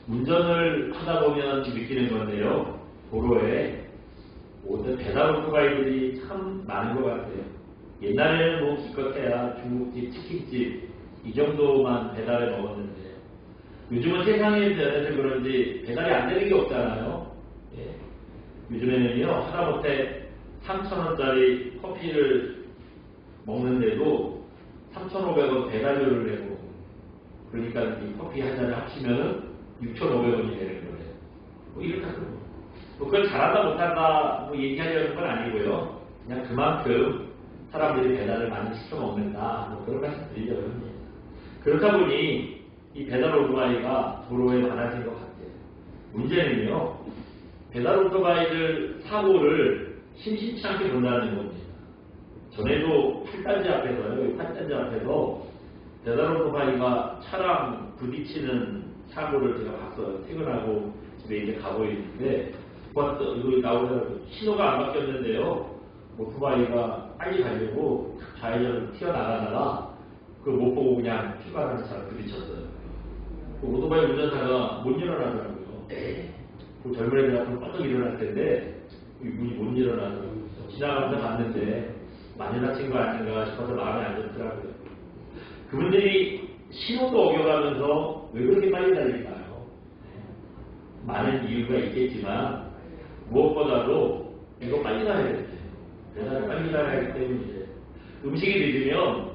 운전을 하다 보면 느끼는 건데요. 도로에 모든 배달 오토바이들이 참 많은 것 같아요. 옛날에는 뭐 기껏해야 중국집, 치킨집 이 정도만 배달해 먹었는데 요즘은 세상에 변해서 그런지 배달이 안 되는 게 없잖아요. 예. 요즘에는요 하다못해 3,000원짜리 커피를 먹는데도 3,500원 배달료를 내고 그러니까 이 커피 한 잔을 합치면은 6,500원이 되는 거예요. 뭐 이렇다고. 뭐 그걸 잘한다 못한다 뭐 얘기하려는 건 아니고요. 그냥 그만큼 사람들이 배달을 많이 시켜 먹는다. 뭐 그런 말씀 드리려고 합니다. 그렇다 보니 이 배달 오토바이가 도로에 많아진 것 같아요. 문제는요. 배달 오토바이들 사고를 심심치 않게 본다는 겁니다. 전에도 팔단지 앞에서요. 여기 팔단지 앞에서 배달 오토바이가 차랑 부딪히는 사고를 제가 봤어요. 퇴근하고 집에 이제 가고 있는데 이거 나오더라고요. 신호가 안 바뀌었는데요. 오토바이가 빨리 가려고 좌회전을 튀어나가다가 그걸 못 보고 그냥 출발하는 차를 부딪혔어요. 그 오토바이 운전사가 못 일어나더라고요. 그 젊은 애들 앞으로 뻗어 일어날 텐데 문이 못 일어나더라고요. 지나가면서 봤는데 많이 다친 거 아닌가 싶어서 마음이 안 좋더라고요. 그분들이 신호도 어겨가면서 왜 그렇게 빨리 달릴까요? 많은 이유가 있겠지만 무엇보다도 이거 빨리 가야 돼요. 배달을 빨리 가야 하기 때문이죠. 음식이 늦으면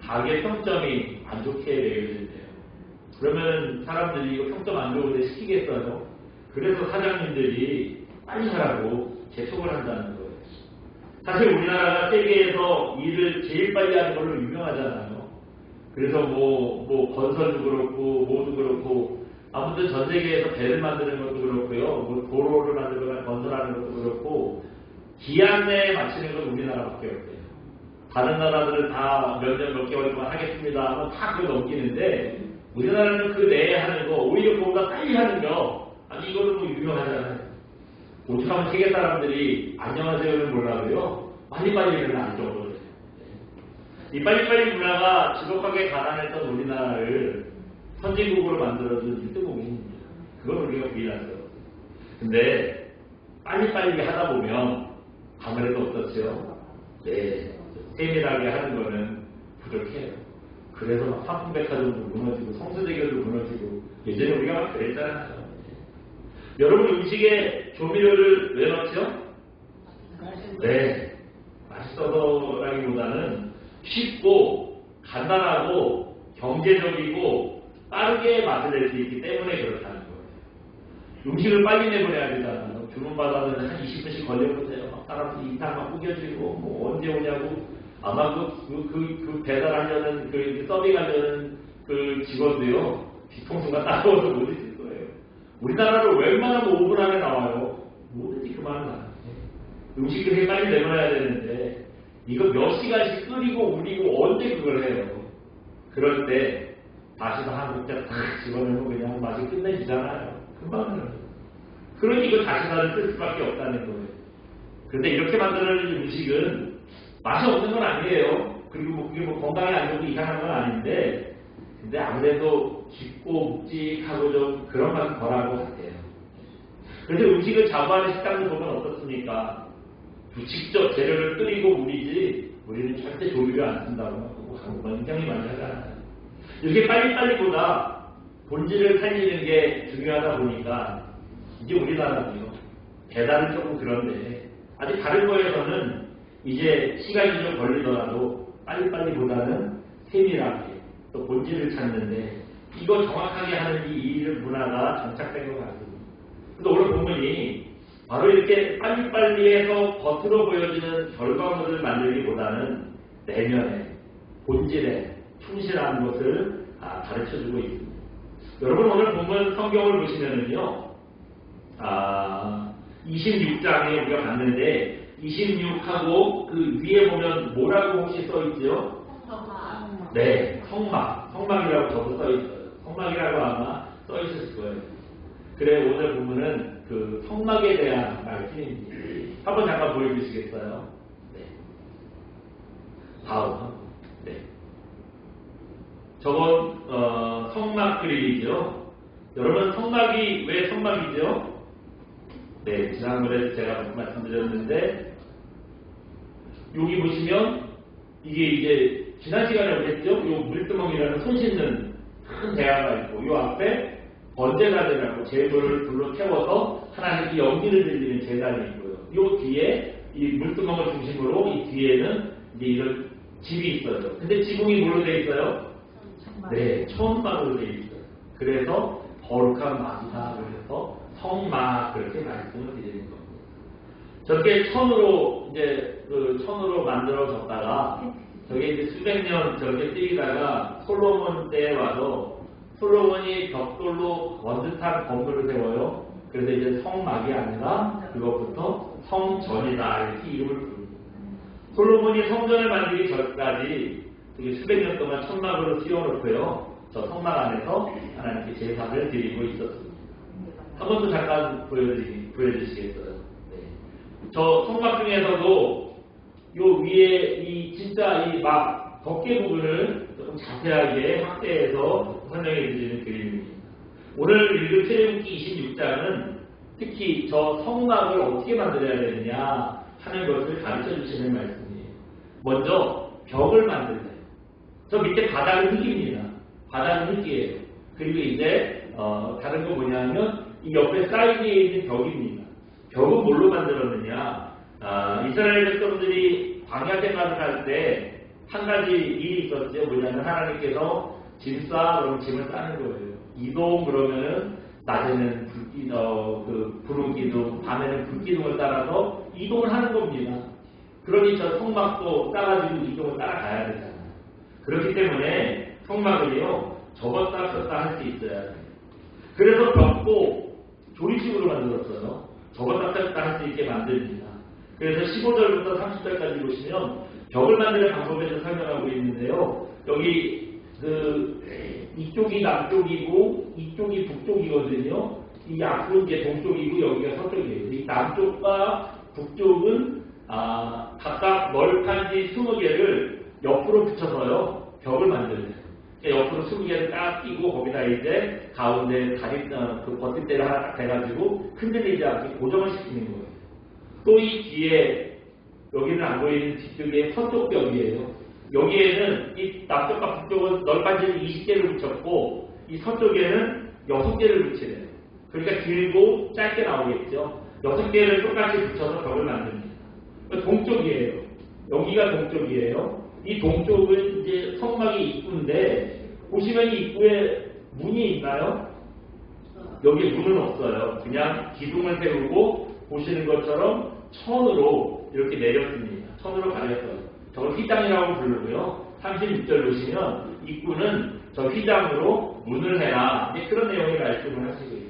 가게 평점이 안 좋게 매겨진대요. 그러면 사람들이 이거 평점 안 좋은데 시키겠어요? 그래서 사장님들이 빨리 하라고 재촉을 한다는 거예요. 사실 우리나라가 세계에서 일을 제일 빨리 하는 걸로 유명하잖아요. 그래서 뭐 건설도 그렇고 뭐도 그렇고 아무튼 전 세계에서 배를 만드는 것도 그렇고요. 뭐 도로를 만들거나 건설하는 것도 그렇고 기한 내에 마치는 건 우리나라밖에 없대요. 다른 나라들은 다 몇 년 몇 개월 동안 하겠습니다 하면 다 그거 넘기는데 우리나라는 그 내에 하는 거 오히려 그보다 빨리 하는 거 아니 이거는 뭐 유명하잖아요. 오죽하면 세계 사람들이 안녕하세요는 몰라도요. 빨리빨리는 안 정도예요. 이 빨리빨리 문화가 지독하게 가난했던 우리나라를 선진국으로 만들어준 1등국입니다. 그건 우리가 부인할 수 없어요. 근데 빨리빨리 하다 보면 아무래도 어떻죠? 네, 세밀하게 하는 거는 부족해요. 그래서 막 상품백화점도 무너지고 성수대교도 무너지고 예전에 우리가 막 그랬잖아요. 여러분 음식에 조미료를 왜 넣죠? 네, 맛있어서라기보다는 쉽고 간단하고 경제적이고 빠르게 맛을 낼 수 있기 때문에 그렇다는 거예요. 음식을 빨리 내보내야 되잖아요. 주문받아는 한 20분씩 걸려보세요. 사람들이 이상 막 우겨지고 뭐 언제 오냐고 아마 그 배달하려는 그 서빙하려는 그 직원도요 뒤통수가 따가워서 못 있을 거예요. 우리나라로 웬만하면 5분 안에 나와요. 뭐든지 그만은 안 해요. 음식을 빨리 내보내야 되는데 이거 몇 시간씩 끓이고 우리고 언제 그걸 해요. 그럴 때 다시 한국자 딱 집어넣으면 그냥 맛이 끝내지잖아요. 금방. 그러니 이거 다시다를 쓸 수밖에 없다는 거예요. 그런데 이렇게 만들어진 음식은 맛이 없는 건 아니에요. 그리고 뭐 그게 뭐 건강에 안 좋고 이상한 건 아닌데 근데 아무래도 깊고 묵직하고 좀 그런 맛이 덜한 것 같아요. 그래서 음식을 자부하는 식당들 보면 어떻습니까? 직접 재료를 끓이고 우리지 우리는 절대 조미료 안 쓴다고 하고 한국은 굉장히 많이 하잖아요. 이렇게 빨리빨리보다 본질을 살리는 게 중요하다 보니까 이제 우리나라는요 배달은 조금 그런데 아직 다른 거에서는 이제 시간이 좀 걸리더라도 빨리빨리보다는 세밀하게 또 본질을 찾는데 이거 정확하게 하는 이 일 문화가 정착된 것 같습니다. 근데 오늘 본문이 바로 이렇게 빨리빨리 해서 겉으로 보여지는 결과물을 만들기보다는 내면에 본질에 충실한 것을 가르쳐주고 있습니다. 여러분 오늘 본문 성경을 보시면은요 26장에 우리가 봤는데 26하고 그 위에 보면 뭐라고 혹시 써있죠? 성막. 네, 성막이라고 저도 써있어요. 성막이라고 아마 써있을 거예요. 그래 오늘 본문은 그 성막에 대한 말씀입니다. 한번 잠깐 보여주시겠어요? 네. 다음. 네. 저건 성막 그림이죠. 여러분 성막이 왜 성막이죠? 네, 지난번에 제가 말씀드렸는데 여기 보시면 이게 이제 지난 시간에 우리 했죠? 요 물두멍이라는 손 씻는 큰 대야가 있고 요 앞에 번제단이라고 제물을 불로 태워서 하나님께 연기를 드리는 제단이 있고요. 요 뒤에 이 물두멍을 중심으로 이 뒤에는 이제 이런 집이 있어요. 근데 지붕이 뭘로 되어 있어요? 네, 천막으로 되어 있어요. 그래서 거룩한 막이다 그래서 성막 그렇게 말씀을 드리는 겁니다. 저렇게 천으로 이제 그 천으로 만들어졌다가 저게 이제 수백 년 저렇게 쓰이다가 솔로몬 때에 와서 솔로몬이 벽돌로 번듯한 건물을 세워요. 그래서 이제 성막이 아니라 그것부터 성전이다 이렇게 이름을 부릅니다. 솔로몬이 성전을 만들기 전까지 되게 수백 년 동안 천막으로 씌워놓고요. 저 성막 안에서 하나님께 제사를 드리고 있었습니다. 한 번 더 잠깐 보여주시겠어요? 네. 저 성막 중에서도 요 위에 이 진짜 이 막 덮개 부분을 조금 자세하게 확대해서 설명해 드리는 그림입니다. 오늘 읽을 출애굽기 26장은 특히 저 성막을 어떻게 만들어야 되느냐 하는 것을 가르쳐 주시는 말씀이에요. 먼저 벽을 만들래요. 저 밑에 바닥은 흙입니다. 바닥은 흙이에요. 그리고 이제 다른 거 뭐냐면 이 옆에 사이드에 있는 벽입니다. 벽은 뭘로 만들었느냐? 이스라엘 백성들이 광야 생활을 할 때 한 가지 일이 있었죠. 뭐냐면 하나님께서 짐 싸 그러면 짐을 싸는 거예요. 이동 그러면은 낮에는 불은 기둥, 밤에는 불 기둥을 따라서 이동을 하는 겁니다. 그러니 저 성막도 따라지고 이동을 따라가야 되잖아요. 그렇기 때문에 성막을요 접었다 폈다 할 수 있어야 돼요. 그래서 벽도 조립식으로 만들었어요. 접었다 폈다 할 수 있게 만듭니다. 그래서 15절부터 30절까지 보시면 벽을 만드는 방법에 대해서 설명하고 있는데요. 여기 이쪽이 남쪽이고 이쪽이 북쪽이거든요. 이 앞으로 이제 동쪽이고 여기가 서쪽이에요. 이 남쪽과 북쪽은 각각 널판지 20개를 옆으로 붙여서요 벽을 만들어요. 옆으로 20개를 딱 끼고 거기다 이제 가운데 다리 그 버티대를 하나 딱 대가지고 흔들리지 않게 고정을 시키는 거예요. 또 이 뒤에 여기는 안 보이는 뒤쪽에 서쪽 벽이에요. 여기에는 이 남쪽과 북쪽은 널판지를 20개를 붙였고 이 서쪽에는 6개를 붙이래요. 그러니까 길고 짧게 나오겠죠. 6개를 똑같이 붙여서 벽을 만듭니다. 동쪽이에요. 여기가 동쪽이에요. 이 동쪽은 이제 성막이 입구인데 보시면 이 입구에 문이 있나요? 여기에 문은 없어요. 그냥 기둥을 세우고 보시는 것처럼 천으로 이렇게 내렸습니다. 천으로 가렸어요. 저걸 휘장이라고 부르고요. 36절 보시면 입구는 저 휘장으로 문을 해라. 그런 내용의 말씀을 하시고 있어요.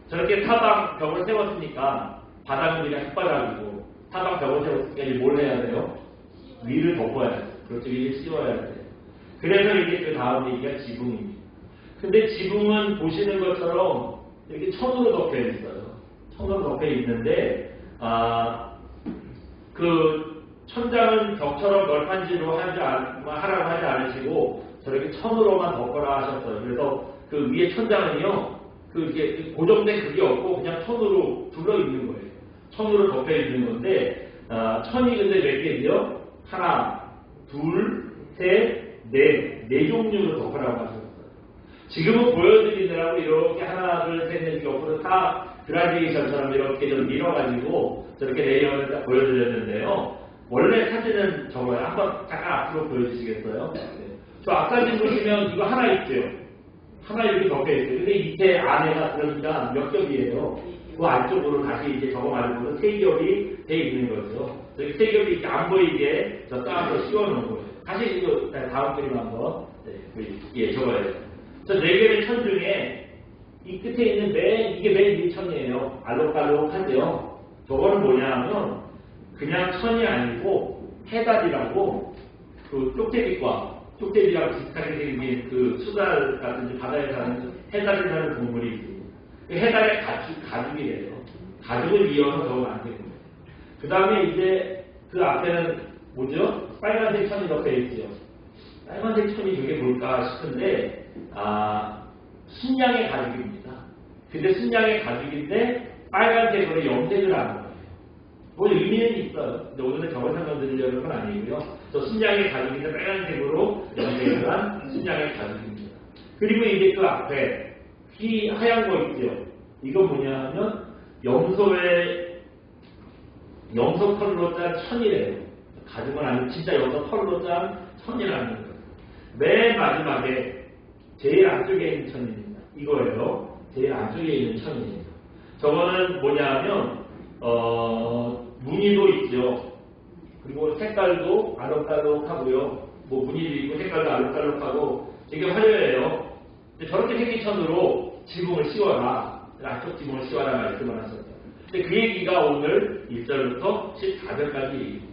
저렇게 사방 벽을 세웠으니까 바닥은 그냥 흙바닥이고 사방 벽을 세웠으니까 뭘 해야 돼요? 위를 덮어야 돼요. 그렇죠. 위를 씌워야 돼요. 그래서 이게 그 다음 얘기가 지붕입니다. 근데 지붕은 보시는 것처럼 이렇게 천으로 덮여 있어요. 천으로 덮여 있는데 그 천장은 벽처럼 널판지로 하라고 하지 않으시고 저렇게 천으로만 덮어라 하셨어요. 그래서 그 위에 천장은요 이게 고정된 그게 없고 그냥 천으로 둘러 있는 거예요. 천으로 덮여 있는 건데 천이 근데 몇 개지요? 하나, 둘, 셋, 네 종류로 덮으라고 하셨어요. 지금은 보여드리느라고 이렇게 하나, 둘, 셋, 넷 옆으로 다 그라데이션처럼 이렇게 좀 밀어가지고 저렇게 레이어를 보여드렸는데요. 원래 사진은 저거요. 한번 잠깐 앞으로 보여주시겠어요? 네. 저 앞사진 보시면 이거 하나 있죠? 하나 이렇게 덮여있어요. 근데 밑에 안에가 그러니까 몇 겹이에요. 그 안쪽으로 다시 이제 저거 말고는 세 겹이 돼 있는 거죠. 저기 세 겹이 이렇게 안 보이게 저 따서 씌워놓은 거예요. 다시 이거 다음 그림 한번. 네, 저거예요. 저 네 개의 천 중에 이 끝에 있는 이게 맨 위에 천이에요. 알록알록하죠. 저거는 뭐냐 하면 그냥 천이 아니고 해달이라고 그 쪽제비랑 비슷하게 생긴 그 수달 같은 바다에 사는 해달이라는 동물이 있습니다. 그 해달의 가죽이래요. 가죽을 이어서 저거 만든 거예요. 그 다음에 이제 그 앞에는 뭐죠? 빨간색 천이 덮여 있죠. 빨간색 천이 저게 뭘까 싶은데 순양의 가죽입니다. 근데 순양의 가죽인데 빨간색으로 염색을 하는 거예요. 뭐 의미는 있어요. 근데 오늘은 저걸 설명드리려는 건 아니고요. 저 순양의 가죽인데 빨간색으로 염색을 한 순양의 가죽입니다. 그리고 이제 그 앞에 하얀 거 있죠. 이거 뭐냐 하면 염소 털로 짠 천이래요. 가죽은 아니고 진짜 염소 털로 짠 천이라는 거예요. 맨 마지막에 제일 안쪽에 있는 천입니다. 이거예요. 제일 안쪽에 있는 천이에요. 저거는 뭐냐면 무늬도 있죠. 그리고 색깔도 알록달록하고요. 뭐 무늬도 있고 색깔도 알록달록하고 되게 화려해요. 저렇게 생긴 천으로 지붕을 씌워라. 앞쪽 지붕을 씌워라 말씀을 하셨죠. 근데 그 얘기가 오늘 1절부터 14절까지 얘기입니다.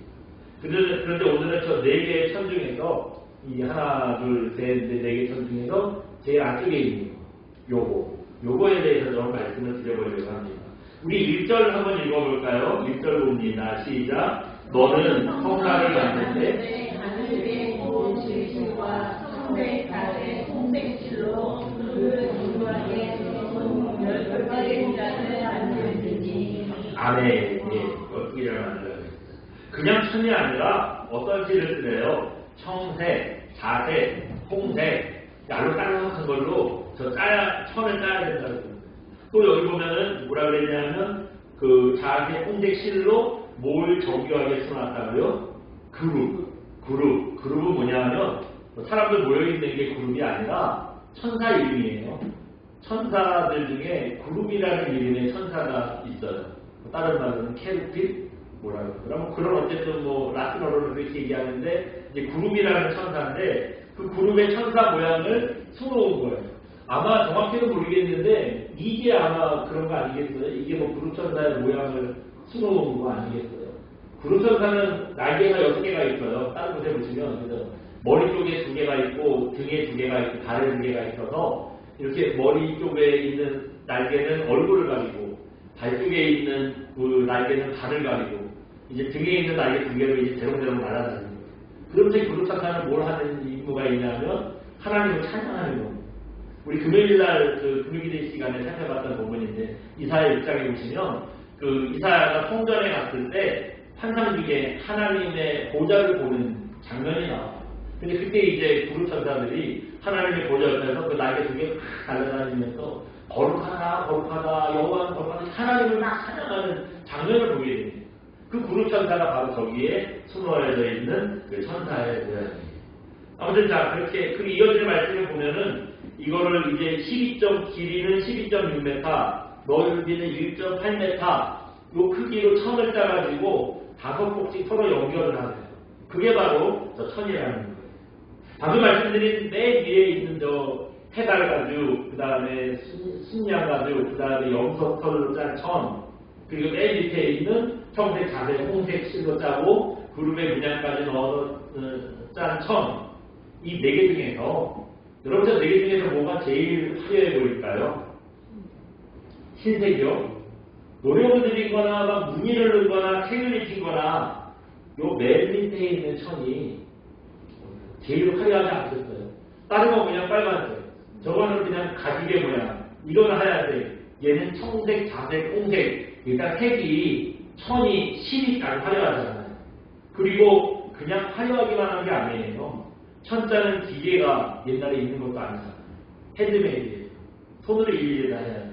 그런데 오늘은 저 4개의 천 중에서 이 하나, 둘, 셋, 넷, 4개의 천 중에서 제일 안쪽에 있는 요거에 대해서 좀 말씀을 드려보려고 합니다. 우리 1절 한번 읽어볼까요? 1절 봅니다. 시작. 너는 성막을 만드는데 하늘의 고운 질실과 청백달의 홍색실로 그 중앙에 열 가지 문장을 만들지니. 아멘. 예, 어떻게 잘 만들어야겠어요. 그냥 천이 아니라 어떤 실을 쓰래요? 청색, 자색, 홍색, 알록달록한 걸로 천을 짜야 된다고. 또 여기 보면은 뭐라 그랬냐면 그 자색, 홍색 실로 뭘 정교하게 써놨다고요? 그룹은 뭐냐면 사람들 모여있는 게 그룹이 아니라 천사 이름이에요. 천사들 중에 그룹이라는 이름의 천사가 있어요. 다른 말로는 케르필 뭐라고 그러면 그런 어쨌든 뭐 라틴어로는 그렇게 얘기하는데 이제 그룹이라는 천사인데 그 그룹의 천사 모양을 수놓은 거예요. 아마 정확히는 모르겠는데 이게 아마 그런 거 아니겠어요? 이게 뭐 그룹 천사의 모양을 수놓은 거 아니겠어요? 그룹 천사는 날개가 6개가 있어요. 다른 곳에 보시면 그래서 머리 쪽에 2개가 있고 등에 2개가 있고 발에 2개가 있어서 이렇게 머리 쪽에 있는 날개는 얼굴을 가리고 발 쪽에 있는 그 날개는 발을 가리고 이제 등에 있는 날개 2개로 이제 대롱대롱 날아다니는 거예요. 그런데 그룹 천사는 뭘 하는 임무가 있냐면 하나님을 찬양하는 겁니다. 우리 금요일날 그 금요기대 시간에 살펴봤던 부분인데 이사야 6장에 보시면 그 이사야가 성전에 갔을 때 환상 중에 하나님의 보좌를 보는 장면이 나와요. 근데 그때 이제 그룹 천사들이 하나님의 보좌 옆에서 그 날개 2개 달려다니면서 거룩하다 거룩하다 여호와는 거룩하다 하나님을 막 찬양하는 장면을 보게 됩니다. 그 그룹 천사가 바로 저기에 수놓여져 있는 그 천사의 모양이에요. 아무튼 자 그렇게 그 이어지는 말씀을 보면은 이거를 이제 길이는 12.6m, 넓이는 1.8m 요 크기로 천을 짜가지고 5꼭지 서로 연결을 하세요. 그게 바로 저 천이라는 거예요. 방금 말씀드린 맨 위에 있는 저 해달 가죽, 그 다음에 순양 가죽, 그 다음에 염소털로 짠 천, 그리고 맨 밑에 있는 청색, 자색, 홍색 실로 짜고 그룹의 문양까지 넣어서 짠 천, 이 4개 중에서 여러분들 4개 중에서 뭐가 제일 화려해 보일까요? 흰색이요? 노력을 들이거나 막 무늬를 넣거나 색을 입히거나 요 맨 밑에 있는 천이 제일 화려하지 않겠어요? 다른 건 그냥 빨간색, 저거는 그냥 가죽의 모양, 이건 하얀색, 얘는 청색, 자색, 홍색. 그러니까 색이 천이 실이 잘 화려하잖아요. 그리고 그냥 화려하기만 한 게 아니에요. 천자는 기계가 옛날에 있는 것도 아니잖아요. 핸드메이드예요. 손으로 일일이 다 해야 돼요.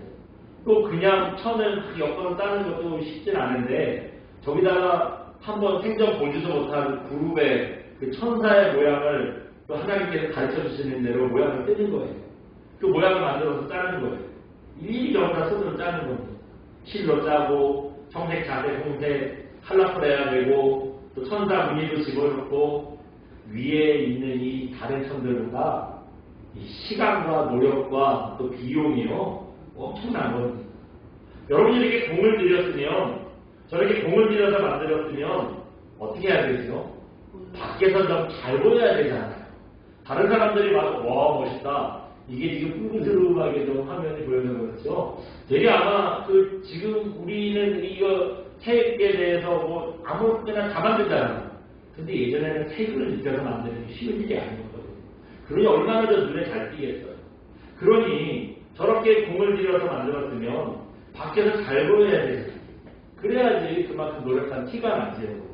또 그냥 천을 엮어서 따는 것도 쉽진 않은데 저기다가 한번 생전 보지도 못한 그룹의 그 천사의 모양을 또 하나님께서 가르쳐 주시는 대로 모양을 뜨는 거예요. 그 모양을 만들어서 짜는 거예요. 일일이 전부 다 손으로 짜는 겁니다. 실로 짜고 청색, 자색, 홍색, 칼라풀해야 되고 또 천사 무늬도 집어넣고 위에 있는 이 다른 천들보다 이 시간과 노력과 또 비용이요 엄청난 겁니다. 여러분이 이렇게 공을 들였으면 저렇게 공을 들여서 만들었으면 어떻게 해야 되죠? 밖에서 좀 잘 보여야 되잖아요. 다른 사람들이 봐도 와 멋있다. 이게 지금 푸르스름하게 좀 화면이 보여서 그렇죠. 되게 아마 그 지금 우리는 이거 색에 대해서 뭐 아무렇게나 다 만들잖아요. 근데 예전에는 색을 느껴서 만드는 게 쉬운 일이 아니었거든요. 그러니 얼마나 더 눈에 잘 띄겠어요. 그러니 저렇게 공을 들여서 만들었으면 밖에서 잘 보여야 돼요. 그래야지 그만큼 노력한 티가 나지요.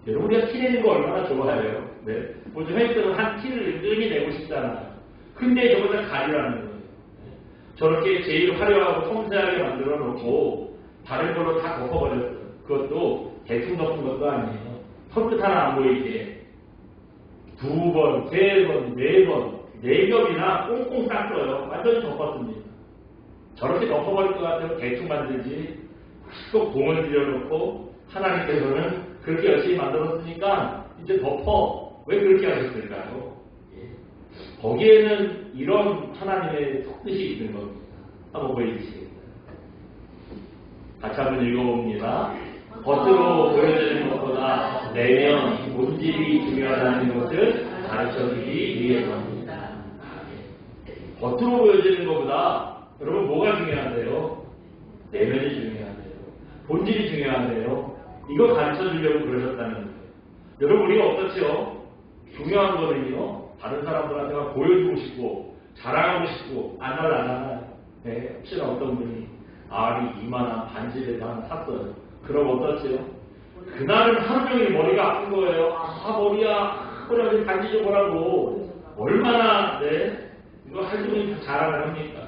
여러분, 우리가 티 내는 거 얼마나 좋아해요. 네? 요즘 헬스는 한 티를 은근히 내고 싶잖아요. 근데 저거를 가리라는 거예요. 저렇게 제일 화려하고 섬세하게 만들어 놓고 다른 걸로 다 덮어버렸어요. 그것도 대충 덮은 것도 아니에요. 손끝 하나 안 보이게 2번, 3번, 4번, 4겹이나 꽁꽁 쌌어요. 완전히 덮었습니다. 저렇게 덮어버릴 것 같으면 대충 만들지, 또 공을 들여놓고 하나님께서는 그렇게 열심히 만들었으니까 이제 덮어. 왜 그렇게 하셨을까요? 예. 거기에는 이런 하나님의 속뜻이 있는 겁니다. 한번 보여주시겠어요? 같이 한번 읽어봅니다. 겉으로 보여지는 것보다 내면 본질이 중요하다는 것을 가르쳐주기 위해서입니다. 겉으로 보여지는 것보다 여러분 뭐가 중요한데요? 내면이 중요한데요. 본질이 중요한데요. 이거 가르쳐주려고 그러셨다는 거예요. 여러분, 우리가 어떻죠? 중요한 거는요, 다른 사람들한테 막 보여주고 싶고 자랑하고 싶고 안 하잖아요. 네, 혹시나 어떤 분이 알이 이만한 반지를 하나 샀어요. 그럼 어떻죠? 그날은 하루 종일 머리가 아픈 거예요. 아, 머리야. 그래, 반지 좀 보라고. 얼마나, 네? 이거 하루 종일 자랑을 합니까?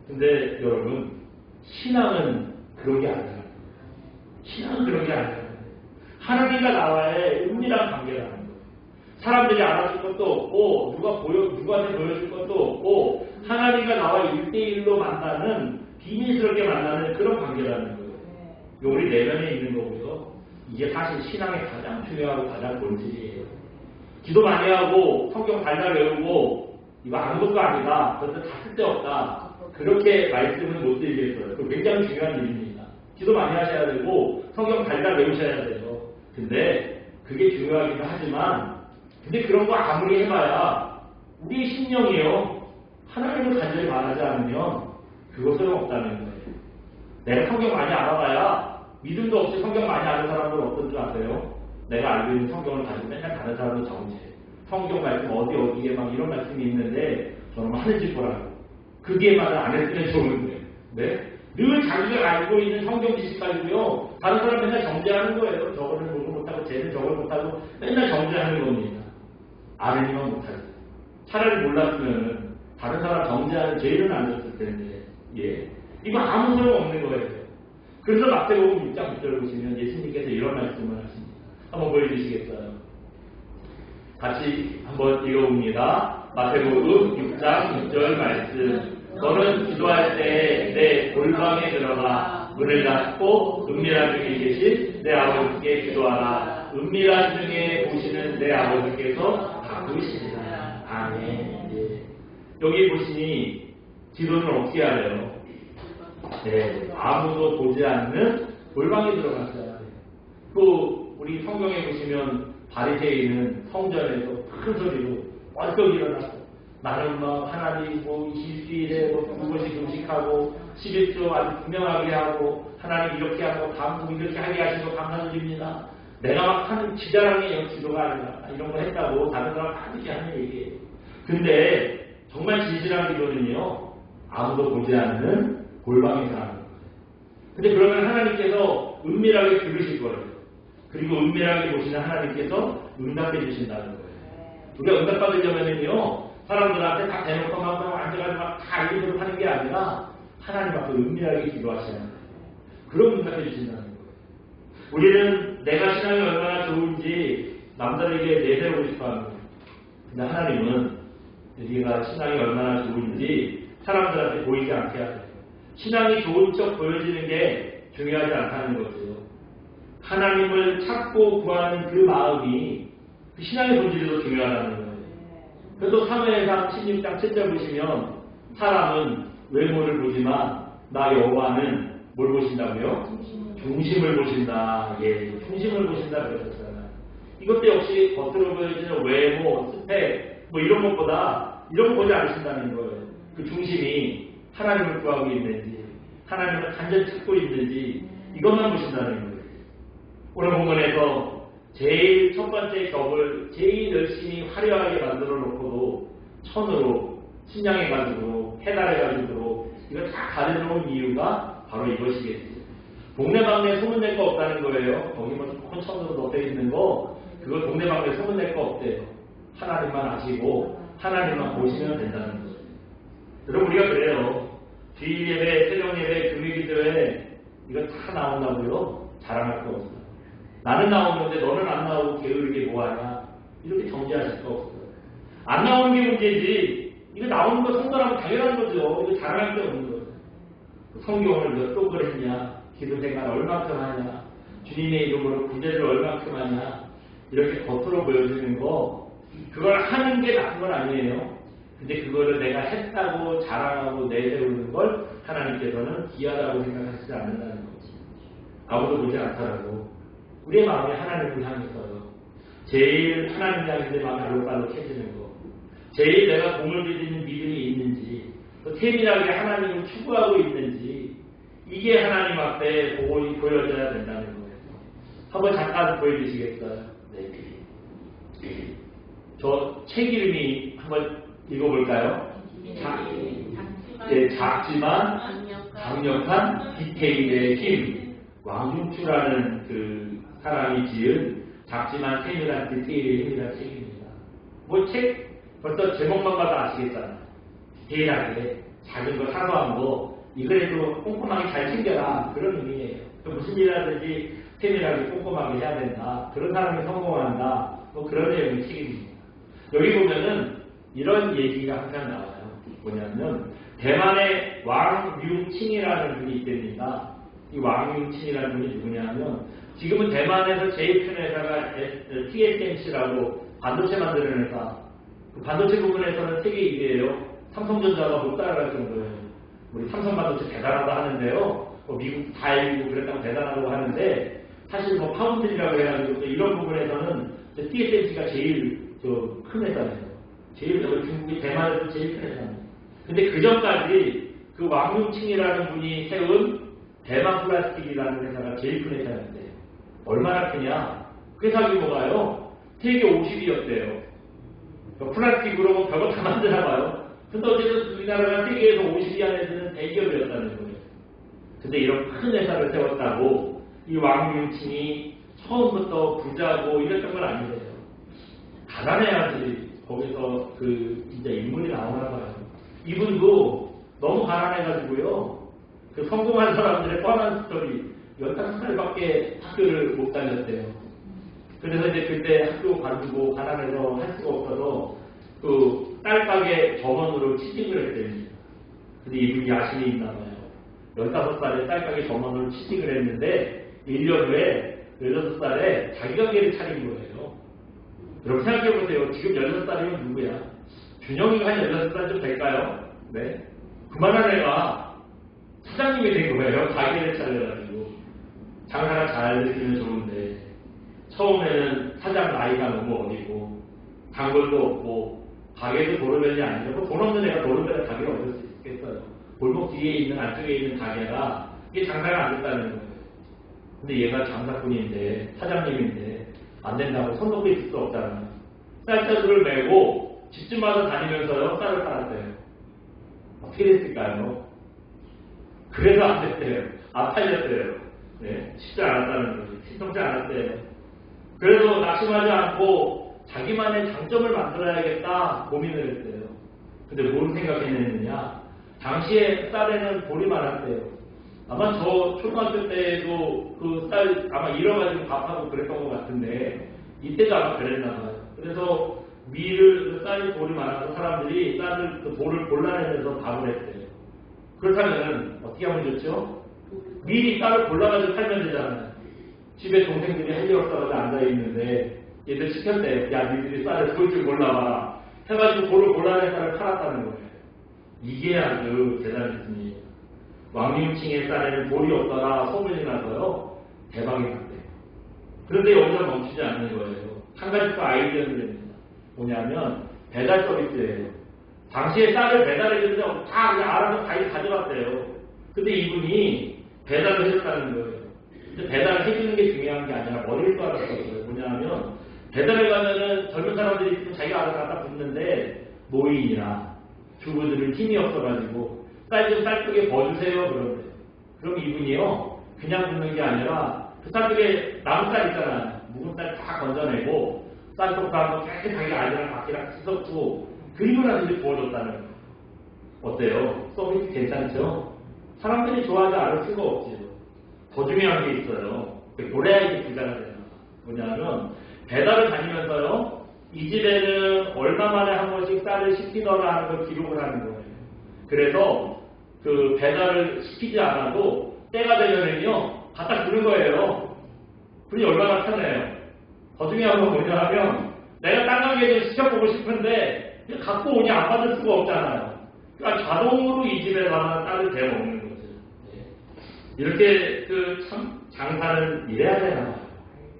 근데 여러분, 신앙은 그런 게 아니에요. 신앙은 그런 게 아니에요. 하나님과 나와의 은밀한 관계라는 거예요. 사람들이 알아줄 것도 없고, 누구한테 보여줄 것도 없고, 하나님과 나와 1대1로 만나는, 비밀스럽게 만나는 그런 관계라는 거예요. 우리 내면에 있는 거고요. 이게 사실 신앙의 가장 중요하고 가장 본질이에요. 기도 많이 하고, 성경 달달 외우고, 이거 아무것도 아니다. 그것도 다 쓸데없다. 그렇게 말씀은 못 드리겠어요. 그거 굉장히 중요한 일입니다. 기도 많이 하셔야 되고, 성경 달달 외우셔야 돼요. 근데 그게 중요하기도 하지만, 근데 그런 거 아무리 해봐야 우리 심령이요, 하나님을 간절히 말하지 않으면 그것은 없다는 거예요. 내가 성경 많이 알아봐야 믿음도 없이 성경 많이 아는 사람들은 어떤 줄 아세요? 내가 알고 있는 성경을 가지고 맨날 다른 사람들 정죄. 성경 말씀 어디에 막 이런 말씀이 있는데 저는 하는 짓 보라고. 그 뒤에 말을 안 했으면 좋은데. 네? 늘 자기가 알고 있는 성경 지식 가지고요, 다른 사람 맨날 정죄하는 거예요. 저거를 못하고 쟤는 저걸 못하고 맨날 정죄하는 겁니다. 아르니만 못하죠. 차라리 몰랐으면 다른 사람 정죄하는 죄는 안 줬을 텐데. 예. 이거 아무 소용 없는 거예요. 그래서 마태복음 6장 9절을 보시면 예수님께서 이런 말씀을 하십니다. 한번 보여주시겠어요? 같이 한번 읽어봅니다. 마태복음 6장 6절 말씀. 너는 기도할 때 내 골방에 들어가 문을 닫고 은밀한 중에 계신 내 아버지께 기도하라. 은밀한 중에 보시는 내 아버지께서 바꾸시리라. 아멘. 예. 여기 보시니 기도는 어떻게 하래요? 네, 아무도 보지 않는 골방에 들어갔어야 돼요. 또 우리 성경에 보시면 바리새인은 성전에서 큰 소리로 벌떡 일어나서 나는 막 하나님 뭐 일주일에 뭐 2번씩 금식하고 11조 아주 분명하게 하고 하나님 이렇게 하고 다음 이렇게 하게 하시고 감사드립니다. 내가 막 하는 지자랑의 기도가 아니라 이런 거 했다고 다른 사람 반드시 하는 얘기예요. 근데 정말 진실한 기도는요, 아무도 보지 않는 골방에서 하는 거예요. 근데 그러면 하나님께서 은밀하게 들으실 거예요. 그리고 은밀하게 보시는 하나님께서 응답해 주신다는 거예요. 우리가 응답받으려면요, 사람들한테 다 대놓고 막 앉아가지고 다 알리도록 하는 게 아니라 하나님 앞에 은밀하게 기도하시는 거예요. 그럼 응답해 주신다는 거예요. 우리는 내가 신앙이 얼마나 좋은지 남들에게 내세우고 싶어 하는 거예요. 근데 하나님은 우리가 신앙이 얼마나 좋은지 사람들한테 보이지 않게 하세요. 신앙이 좋은 척 보여지는 게 중요하지 않다는 거죠. 하나님을 찾고 구하는 그 마음이 그 신앙의 본질이 더 중요하다는 거예요. 그래서 사무엘상 16장 7절 보시면 사람은 외모를 보지만 나 여호와는 뭘 보신다고요? 중심을 보신다. 예, 중심을 보신다 그러셨잖아요. 이것도 역시 겉으로 보여지는 외모, 스펙 뭐 이런 것보다 이런 거 보지 않으신다는 거예요. 그 중심이 하나님을 구하고 있는지, 하나님을 간절히 찾고 있는지 이것만 보신다는 거예요. 오늘 본문에서 제일 첫 번째 격을 제일 열심히 화려하게 만들어 놓고도 천으로 신장해가지고 해달해가지고 이거 다 가려놓은 이유가 바로 이것이겠죠. 동네방네 소문낼 거 없다는 거예요. 거기 뭐 조금 천으로 넣여 있는 거 그거 동네방네 소문낼 거 없대요. 하나님만 아시고 하나님만 보시면 된다는 거예요. 여러분 우리가 그래요. 주일 예배, 새벽 예배, 금요일교회 이거 다 나온다고요. 자랑할 거 없어요. 나는 나오는데 너는 안 나오고 게으르게 뭐하냐 이렇게 정죄하실 거 없어요. 안 나오는 게 문제지 이거 나오는 거 성관하면 당연한 거죠. 이거 자랑할 게 없는 거예요. 성경을 몇 독을 했냐, 기도 생활 얼마큼 하냐, 주님의 이름으로 구제를 얼마큼 하냐 이렇게 겉으로 보여주는 거 그걸 하는 게 나쁜 건 아니에요. 근데 그거를 내가 했다고 자랑하고 내세우는 걸 하나님께서는 귀하다고 생각하시지 않는다는 거지. 아무도 보지 않더라도 우리의 마음이 하나님을 향했어요. 제일 하나님 향해서 내 마음이 알록달록해지는 거, 제일 내가 공을 들이는 믿음이 있는지, 또 세밀하게 하나님을 추구하고 있는지 이게 하나님 앞에 보여져야 된다는 거예요. 한번 잠깐 보여주시겠어요? 네. 저 책 이름이 한번 읽어볼까요? 작지만 강력한 디테일의 힘. 왕중추라는 그 사람이 지은 작지만 세밀한 디테일의 힘이라는 책입니다. 뭐 책 벌써 제목만 봐도 아시겠잖아요. 디테일하게 작은 거 사소한 거 이거라도 꼼꼼하게 잘 챙겨라 그런 의미예요. 무슨 일이라든지 세밀하게 꼼꼼하게 해야 된다. 그런 사람이 성공한다. 뭐 그런 내용의 책입니다. 여기 보면은 이런 얘기가 항상 나와요. 뭐냐면 대만의 왕융칭이라는 분이 있답니다. 이 왕융칭이라는 분이 누구냐면 지금은 대만에서 제일 큰 회사가 TSMC라고 반도체 만드는 회사. 그 반도체 부분에서는 세계 1위예요. 삼성전자가 못 따라갈 정도예요. 우리 삼성반도체 대단하다 하는데요. 미국 다 이기고 그랬다고 대단하다고 하는데 사실 뭐 파운드리라고 해가지고 이런 부분에서는 TSMC가 제일 큰 회사예요. 제일 중국이 대만에서 제일 큰 회사입니다. 근데 그 전까지 그 왕융칭이라는 분이 세운 대만 플라스틱이라는 회사가 제일 큰 회사였는데 얼마나 크냐? 그 회사 규모가요 세계 50위였대요. 플라스틱으로 별거 다 만드나봐요. 근데 어쨌든 우리나라가 세계에서 50위 안에 드는 대기업이었다는 거예요. 근데 이런 큰 회사를 세웠다고 이 왕융칭이 처음부터 부자고 이랬던 건 아니래요. 가난해야지 거기서 그 진짜 인물이 나오나 봐요. 이분도 너무 가난해가지고요. 그 성공한 사람들의 뻔한 스토리 15살밖에 학교를 못 다녔대요. 그래서 이제 그때 학교 관두고 가난해서 할 수가 없어서 그 딸가게 점원으로 취직을 했답니다. 근데 이분이 야심이 있나 봐요. 15살에 딸가게 점원으로 취직을 했는데 1년 후에 16살에 자기 가게를 차린 거예요. 여러분 생각해보세요. 지금 16살이면 누구야? 준영이가 한 16살쯤 될까요? 네. 그만한 애가 사장님이 된 거예요. 가게를 차려가지고. 장사가 잘 되시면 좋은데 처음에는 사장 나이가 너무 어리고 단골도 없고 가게도 도로변이 아니고 돈 없는 애가 도로변에 가게를 얻을 수 있겠어요. 골목 뒤에 있는 안쪽에 있는 가게가 이게 장사가 안 됐다는 거예요. 근데 얘가 장사꾼인데 사장님인데 안 된다고 손 놓고 있을 수 없잖아요. 쌀자루를 메고 집집마다 다니면서요 쌀을 팔았대요. 어떻게 됐을까요? 그래서 안 됐대요. 안 팔렸대요. 네, 쉽지 않았다는 거지. 신통치 않았대요. 그래서 낙심하지 않고 자기만의 장점을 만들어야겠다 고민을 했대요. 근데 뭘 생각했느냐? 당시에 쌀에는 돌이 많았대요. 아마 저 초등학교 때도 그 쌀 아마 잃어가지고 밥하고 그랬던 것 같은데 이때도 아마 그랬나 봐요. 그래서 밀을 쌀이 돌이 많아서 사람들이 쌀을 그 돌을 골라내면서 밥을 했대요. 그렇다면 어떻게 하면 좋죠? 미리 쌀을 골라가지고 팔면 되잖아요. 집에 동생들이 할 일 없어가지고 앉아있는데 얘들 시켰대요. 야 니들이 쌀을 그럴 줄 몰라봐 해가지고 돌을 골라낸 쌀을 팔았다는 거예요. 이게 아주 대단했습니다. 왕림층의 쌀에는 돌이 없더라 소문이 나서요 대박이 났대요. 그런데 여기서 멈추지 않는 거예요. 한 가지 또 아이디어를 냅니다. 뭐냐면 배달 서비스예요. 당시에 쌀을 배달해주는데 다 그냥 알아서 다 가져갔대요. 근데 이분이 배달을 해줬다는 거예요. 근데 배달을 해주는 게 중요한 게 아니라 머리를 또 알았어요. 뭐냐면 배달을 가면은 젊은 사람들이 있으면 자기가 알아서 갖다 붙는데 노인이나 주부들은 힘이 없어가지고 쌀 좀 쌀뜨게 버주세요 그러는데 그럼 이분이요 그냥 붓는 게 아니라 그 쌀뜨게 남은 쌀 있잖아요. 묵은 쌀 다 건져내고 쌀떡도 한번 깨끗하게 아이랑 바퀴랑 씻었고 그리고 나서 이제 부어줬다는 거예요. 어때요? 서비스 괜찮죠? 사람들이 좋아하지 않을 수가 없지요. 더 중요한 게 있어요. 그래야 이게 부자가 되는 거예요. 뭐냐면 배달을 다니면서요. 이 집에는 얼마 만에 한 번씩 쌀을 시키더라 하는 걸 기록을 하는 거예요. 그래서 그 배달을 시키지 않아도 때가 되면은요. 갖다 주는 거예요. 그러니 얼마나 편해요. 더 중요한 건 뭐냐 하면 내가 딴 가게 좀 시켜보고 싶은데 갖고 오니 안 받을 수가 없잖아요. 그러니까 자동으로 이 집에 가면 쌀을 데워 먹는 거죠. 이렇게 참 장사는 이래야 되나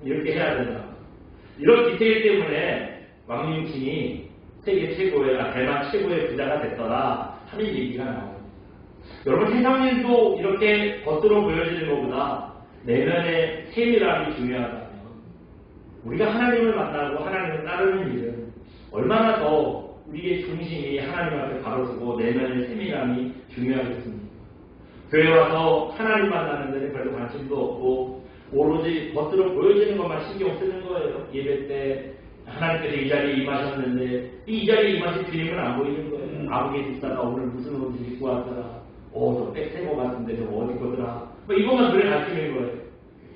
이렇게 해야 되나 이런 디테일 때문에 왕윤친이 세계 최고의 대만 최고의 부자가 됐더라 하는 얘기가 나옵니다. 여러분 세상 일도 이렇게 겉으로 보여지는 것보다 내면의 세밀함이 중요하다면 우리가 하나님을 만나고 하나님을 따르는 일은 얼마나 더 우리의 중심이 하나님 앞에 바로서고 내면의 세밀함이 중요하겠습니까? 교회 와서 하나님 만나는 데는 별로 관심도 없고 오로지 겉으로 보여지는 것만 신경 쓰는 거예요. 예배 때 하나님께서 이 자리에 임하셨는데 이 자리에 임하신 주님은 안 보이는 거예요. 아무개 집사가 오늘 무슨 옷을 입고 왔더라. 저 백새거 같은데 저 어디 거더라. 뭐 이것만 눈에 가시는 거예요.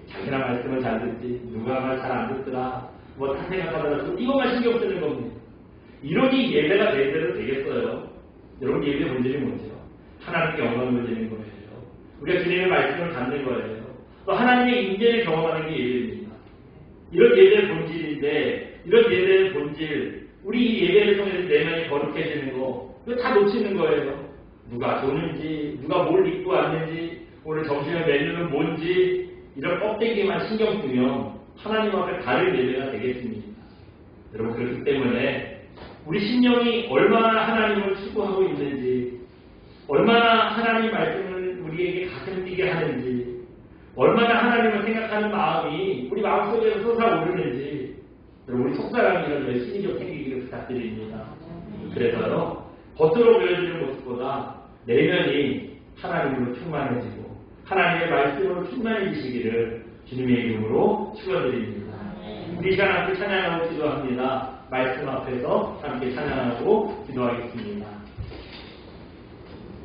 자기나 말씀을 잘 듣지 누가 말 잘 안 듣더라. 뭐 딴 생각하더라. 이것만 신경 쓰는 겁니다. 이러니 예배가 제대로 되겠어요. 여러분 예배 본질이 뭐죠? 하나님께 영광을 드리는 거예요. 우리가 주님의 말씀을 갖는 거예요. 또 하나님의 임재를 경험하는 게 예배입니다. 이런 예배의 본질인데 이런 예배의 본질 우리 이 예배를 통해서 내면이 거룩해지는 거 이거 다 놓치는 거예요. 누가 도는지 누가 뭘 입고 왔는지 오늘 점심에 메뉴는 뭔지 이런 껍데기만 신경 쓰면 하나님 앞에 다른 예배가 되겠습니다. 여러분 그렇기 때문에 우리 심령이 얼마나 하나님을 추구하고 있는지 얼마나 하나님 말씀을 우리에게 가슴 뛰게 하는지 얼마나 하나님을 생각하는 마음이 우리 마음속에서 솟아오르는지 여러분 우리 속사람이라도 열심히 좀 생기기를 부탁드립니다. 그래서요 겉으로 보여지는 모습보다 내면이 하나님으로 충만해지고 하나님의 말씀으로 충만해지시기를 주님의 이름으로 축원드립니다. 우리 시간 함께 찬양하고 기도합니다. 말씀 앞에서 함께 찬양하고 기도하겠습니다.